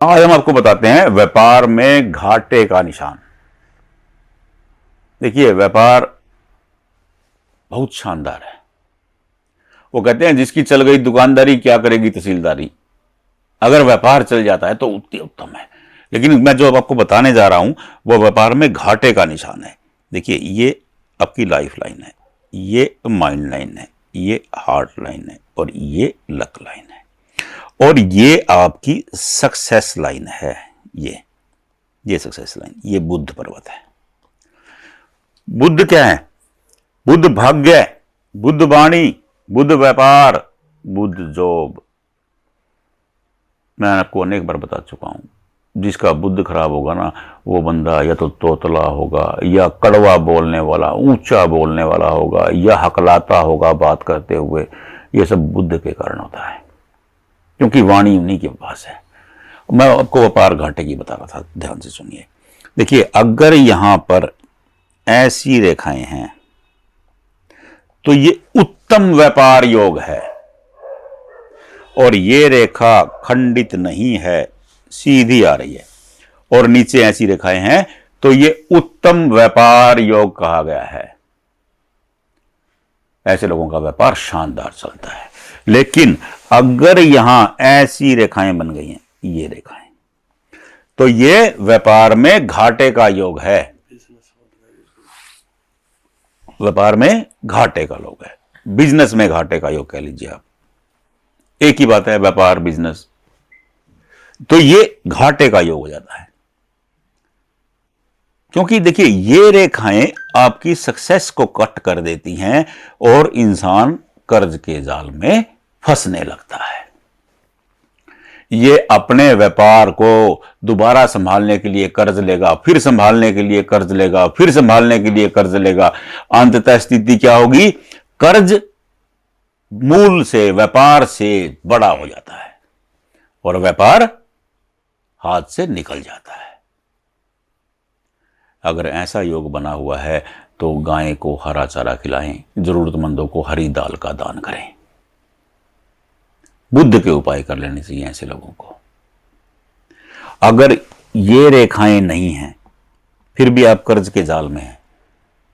आज हम आपको बताते हैं व्यापार में घाटे का निशान। देखिए, व्यापार बहुत शानदार है। वो कहते हैं जिसकी चल गई दुकानदारी क्या करेगी तहसीलदारी। अगर व्यापार चल जाता है तो उतनी उत्तम है, लेकिन मैं जो अब आपको बताने जा रहा हूं वो व्यापार में घाटे का निशान है। देखिए, ये आपकी लाइफ लाइन है, ये माइंड लाइन है, ये हार्ट लाइन है और ये लक लाइन है और ये आपकी सक्सेस लाइन है। ये सक्सेस लाइन, ये बुद्ध पर्वत है। बुद्ध क्या है? बुद्ध भाग्य, बुद्ध वाणी, बुद्ध व्यापार, बुद्ध जॉब। मैं आपको अनेक बार बता चुका हूं, जिसका बुद्ध खराब होगा ना, वो बंदा या तो तोतला होगा, या कड़वा बोलने वाला, ऊंचा बोलने वाला होगा, या हकलाता होगा बात करते हुए। ये सब बुद्ध के कारण होता है, क्योंकि वाणी उन्हीं के पास है। मैं आपको व्यापार घाटे की बता रहा था, ध्यान से सुनिए। देखिए, अगर यहां पर ऐसी रेखाएं हैं तो ये उत्तम व्यापार योग है, और ये रेखा खंडित नहीं है, सीधी आ रही है, और नीचे ऐसी रेखाएं हैं तो ये उत्तम व्यापार योग कहा गया है। ऐसे लोगों का व्यापार शानदार चलता है। लेकिन अगर यहां ऐसी रेखाएं बन गई हैं, ये रेखाएं, तो ये व्यापार में घाटे का योग है। व्यापार में घाटे का योग है, बिजनेस में घाटे का योग कह लीजिए आप, एक ही बात है, व्यापार बिजनेस। तो ये घाटे का योग हो जाता है, क्योंकि देखिए ये रेखाएं आपकी सक्सेस को कट कर देती हैं और इंसान कर्ज के जाल में फंसने लगता है। ये अपने व्यापार को दोबारा संभालने के लिए कर्ज लेगा, फिर संभालने के लिए कर्ज लेगा, फिर संभालने के लिए कर्ज लेगा। अंततः स्थिति क्या होगी? कर्ज मूल से, व्यापार से बड़ा हो जाता है और व्यापार हाथ से निकल जाता है। अगर ऐसा योग बना हुआ है तो गाय को हरा चारा खिलाएं, जरूरतमंदों को हरी दाल का दान करें। बुद्ध के उपाय कर लेने चाहिए ऐसे लोगों को। अगर ये रेखाएं नहीं हैं, फिर भी आप कर्ज के जाल में हैं,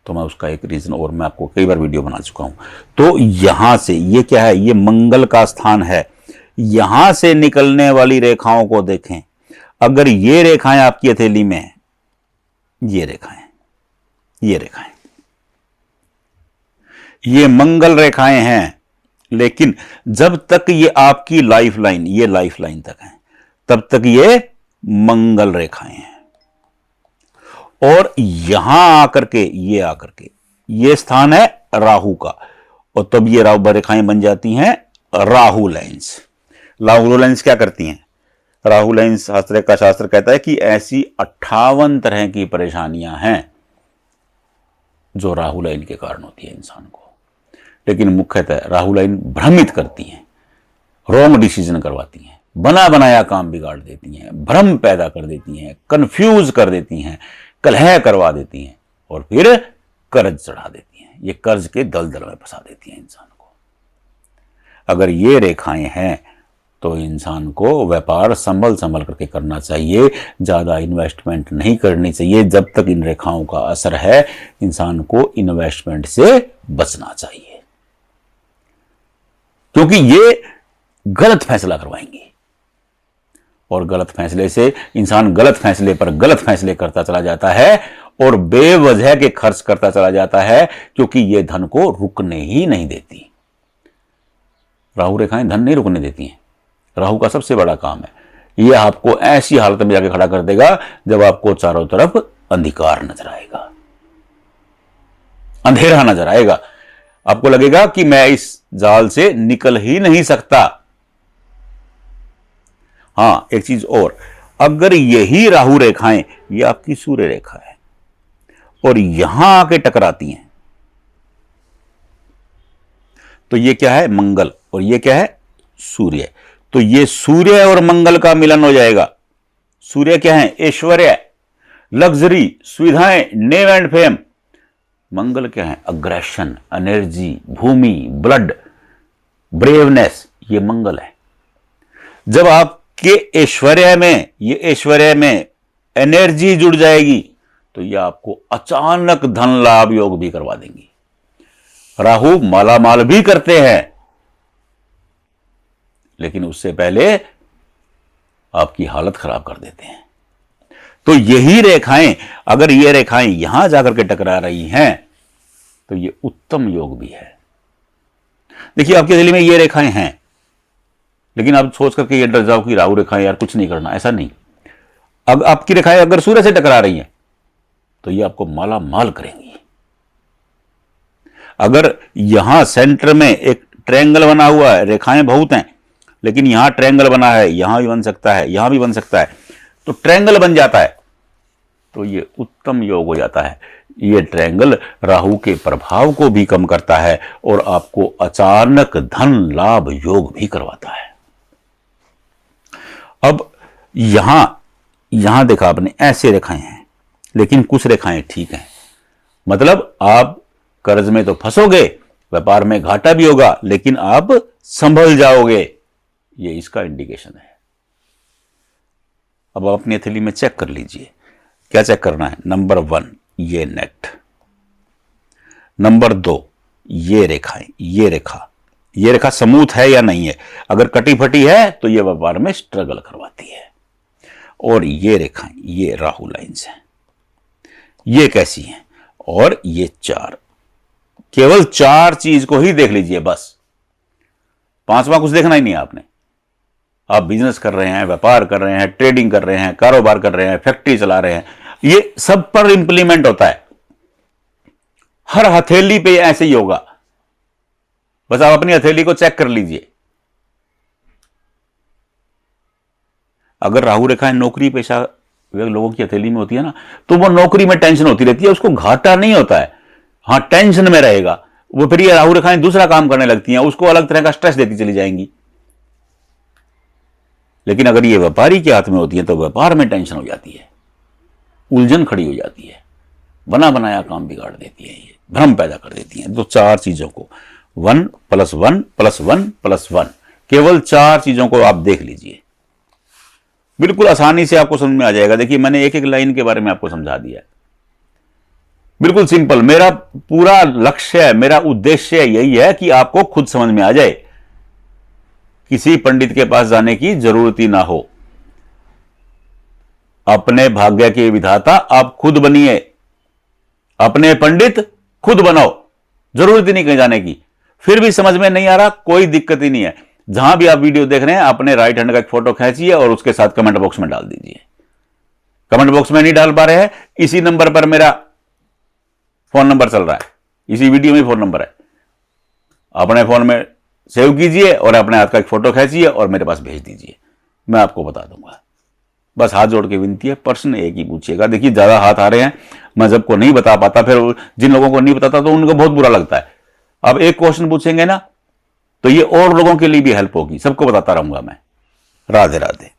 तो मैं उसका एक रीजन, और मैं आपको कई बार वीडियो बना चुका हूं। तो यहां से ये क्या है? ये मंगल का स्थान है। यहां से निकलने वाली रेखाओं को देखें। अगर ये रेखाएं आपकी हथेली में है, ये रेखाएं, ये मंगल रेखाएं हैं, लेकिन जब तक ये आपकी लाइफ लाइन, ये लाइफ लाइन तक है, तब तक ये मंगल रेखाएं हैं। और यहां आकर के, ये स्थान है राहु का, और तब ये राहु रेखाएं बन जाती हैं राहु लाइन्स। राहु लाइन्स क्या करती हैं? राहु लाइन्स, शास्त्र का शास्त्र कहता है कि ऐसी 58 तरह की परेशानियां हैं जो राहु लाइन के कारण होती है इंसान को। लेकिन मुख्यतः राहु लाइन भ्रमित करती हैं, रॉन्ग डिसीजन करवाती हैं, बना बनाया काम बिगाड़ देती हैं, भ्रम पैदा कर देती हैं, कंफ्यूज कर देती हैं, कलह करवा देती हैं और फिर कर्ज चढ़ा देती हैं। ये कर्ज के दलदल में फंसा देती हैं इंसान को। अगर ये रेखाएं हैं तो इंसान को व्यापार संभल करके करना चाहिए, ज्यादा इन्वेस्टमेंट नहीं करनी चाहिए। जब तक इन रेखाओं का असर है, इंसान को इन्वेस्टमेंट से बचना चाहिए, क्योंकि ये गलत फैसला करवाएंगे, और गलत फैसले से इंसान गलत फैसले पर गलत फैसले करता चला जाता है और बेवजह के खर्च करता चला जाता है, क्योंकि ये धन को रुकने ही नहीं देती। राहु रेखाएं धन नहीं रुकने देती हैं। राहु का सबसे बड़ा काम है, ये आपको ऐसी हालत में जाके खड़ा कर देगा जब आपको चारों तरफ अंधकार नजर आएगा, अंधेरा नजर आएगा। आपको लगेगा कि मैं इस जाल से निकल ही नहीं सकता। हां, एक चीज और, अगर यही राहु रेखाएं, ये आपकी सूर्य रेखा है, और यहां आके टकराती हैं, तो ये क्या है? मंगल, और ये क्या है? सूर्य। तो ये सूर्य और मंगल का मिलन हो जाएगा। सूर्य क्या है? ऐश्वर्य, लग्जरी, सुविधाएं, नेम एंड फेम। मंगल क्या है? अग्रेशन, एनर्जी, भूमि, ब्लड, ब्रेवनेस। ये मंगल है। जब आप कि ये ऐश्वर्य में एनर्जी जुड़ जाएगी तो ये आपको अचानक धन लाभ योग भी करवा देंगी। राहु मालामाल भी करते हैं, लेकिन उससे पहले आपकी हालत खराब कर देते हैं। तो यही रेखाएं, अगर ये रेखाएं यहां जाकर के टकरा रही हैं तो ये उत्तम योग भी है। देखिए आपके दिल में ये रेखाएं हैं, लेकिन आप सोच करके ये डर जाओ कि राहु रेखाएं यार कुछ नहीं करना, ऐसा नहीं। अब आपकी रेखाएं अगर सूर्य से टकरा रही हैं तो ये आपको माला माल करेंगी। अगर यहां सेंटर में एक ट्रायंगल बना हुआ है, रेखाएं बहुत हैं, लेकिन यहां ट्रायंगल बना है, यहां भी बन सकता है, यहां भी बन सकता है, तो ट्रायंगल बन जाता है तो ये उत्तम योग हो जाता है। ये ट्रायंगल राहु के प्रभाव को भी कम करता है और आपको अचानक धन लाभ योग भी करवाता है। अब यहां देखा आपने ऐसे रेखाएं हैं, लेकिन कुछ रेखाएं ठीक हैं, मतलब आप कर्ज में तो फंसोगे, व्यापार में घाटा भी होगा, लेकिन आप संभल जाओगे, ये इसका इंडिकेशन है। अब आप अपनी हथेली में चेक कर लीजिए, क्या चेक करना है। नंबर 1 ये नेट, नंबर 2 ये रेखाएं, ये रेखा स्मूथ है या नहीं है। अगर कटी फटी है तो ये व्यापार में स्ट्रगल करवाती है। और ये रेखाएं, ये राहु लाइन्स हैं, ये कैसी हैं। और ये 4, केवल 4 चीज को ही देख लीजिए बस, 5वां कुछ देखना ही नहीं है आपने। आप बिजनेस कर रहे हैं, व्यापार कर रहे हैं, ट्रेडिंग कर रहे हैं, कारोबार कर रहे हैं, फैक्ट्री चला रहे हैं, ये सब पर इंप्लीमेंट होता है। हर हथेली पे ऐसे ही होगा, बस आप अपनी हथेली को चेक कर लीजिए। अगर राहु रेखाएं नौकरी पेशा लोगों की हथेली में होती है ना, तो वो नौकरी में टेंशन होती रहती है, उसको घाटा नहीं होता है, हां टेंशन में रहेगा वो। फिर ये राहु रेखाएं दूसरा काम करने लगती हैं, उसको अलग तरह का स्ट्रेस देती चली जाएंगी। लेकिन अगर ये व्यापारी के हाथ में होती है तो व्यापार में टेंशन हो जाती है, उलझन खड़ी हो जाती है, बना बनाया काम बिगाड़ देती है, ये भ्रम पैदा कर देती है। तो 4 चीजों को 1 + 1 + 1 + 1, केवल 4 चीजों को आप देख लीजिए, बिल्कुल आसानी से आपको समझ में आ जाएगा। देखिए मैंने एक एक लाइन के बारे में आपको समझा दिया, बिल्कुल सिंपल। मेरा पूरा लक्ष्य है, मेरा उद्देश्य यही है कि आपको खुद समझ में आ जाए, किसी पंडित के पास जाने की जरूरत ही ना हो। अपने भाग्य के विधाता आप खुद बनिए, अपने पंडित खुद बनो, जरूरत ही नहीं कहीं जाने की। फिर भी समझ में नहीं आ रहा, कोई दिक्कत ही नहीं है। जहां भी आप वीडियो देख रहे हैं, अपने राइट हैंड का एक फोटो खींचिए और उसके साथ कमेंट बॉक्स में डाल दीजिए। कमेंट बॉक्स में नहीं डाल पा रहे हैं, इसी नंबर पर मेरा फोन नंबर चल रहा है, इसी वीडियो में फोन नंबर है, अपने फोन में सेव कीजिए और अपने हाथ का एक फोटो खींचिए और मेरे पास भेज दीजिए, मैं आपको बता दूंगा। बस हाथ जोड़ के विनती है, प्रश्न एक ही पूछिएगा। देखिए ज्यादा हाथ आ रहे हैं, मैं सबको नहीं बता पाता, फिर जिन लोगों को नहीं बताता तो उनको बहुत बुरा लगता है। अब एक क्वेश्चन पूछेंगे ना तो ये और लोगों के लिए भी हेल्प होगी, सबको बताता रहूंगा मैं। राधे राधे।